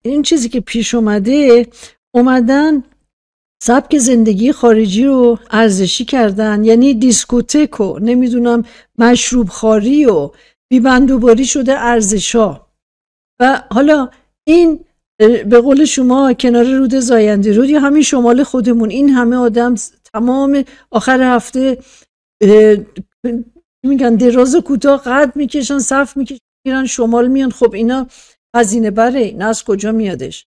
این چیزی که پیش اومدن سبک زندگی خارجی رو ارزشی کردن، یعنی دیسکوتک و نمیدونم مشروب خواری و بیبندوباری شده ارزشا. و حالا این به قول شما کنار رود زاینده رود یا همین شمال خودمون این همه آدم تمام آخر هفته میگن دراز و کوتاه قد میکشن، صف میکشن، شمال میان. خب اینا هزینه بره، اینا از کجا میادش؟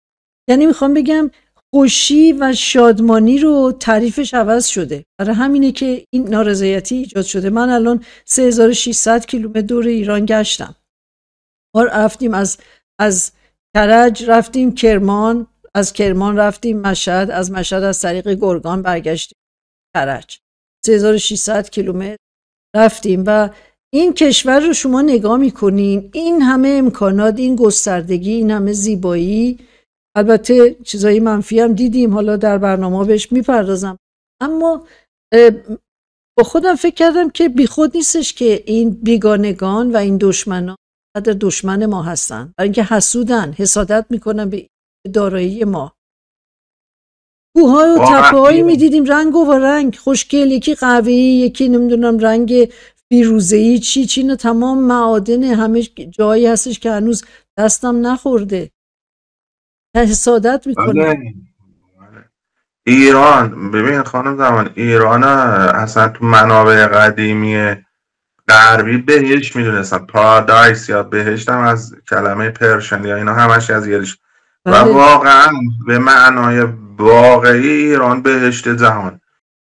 یعنی میخوام بگم خوشی و شادمانی رو تعریفش عوض شده. برای همینه که این نارضایتی ایجاد شده. من الان 3600 کیلومتر دور ایران گشتم. ما رفتیم از کرج رفتیم کرمان، از کرمان رفتیم مشهد، از مشهد از طریق گرگان برگشتیم کرج. 3600 کیلومتر رفتیم و این کشور رو شما نگاه میکنین، این همه امکانات، این گستردگی، این همه زیبایی. البته چیزایی منفی هم دیدیم، حالا در برنامه بهش میپردازم. اما با خودم فکر کردم که بیخود نیستش که این بیگانگان و این دشمنان قدر دشمن ما هستن، برای اینکه حسودن، حسادت میکنن به دارایی ما. کوه‌ها و تپه‌هایی میدیدیم رنگ و رنگ خوشگل، یکی قهوه‌ای، یکی نمیدونم رنگ فیروزه‌ای، چی نه، تمام معادن، همه جایی هستش که هنوز دستم نخورده. حسادت میکنه. ایران، ببین خانم زمان، ایران اصلا تو منابع قدیمی غربی بهشت میدونستن، پارادایس یا بهشت هم از کلمه پرشن یا اینا همش از یادش. و واقعا به معنای واقعی ایران بهشت جهان.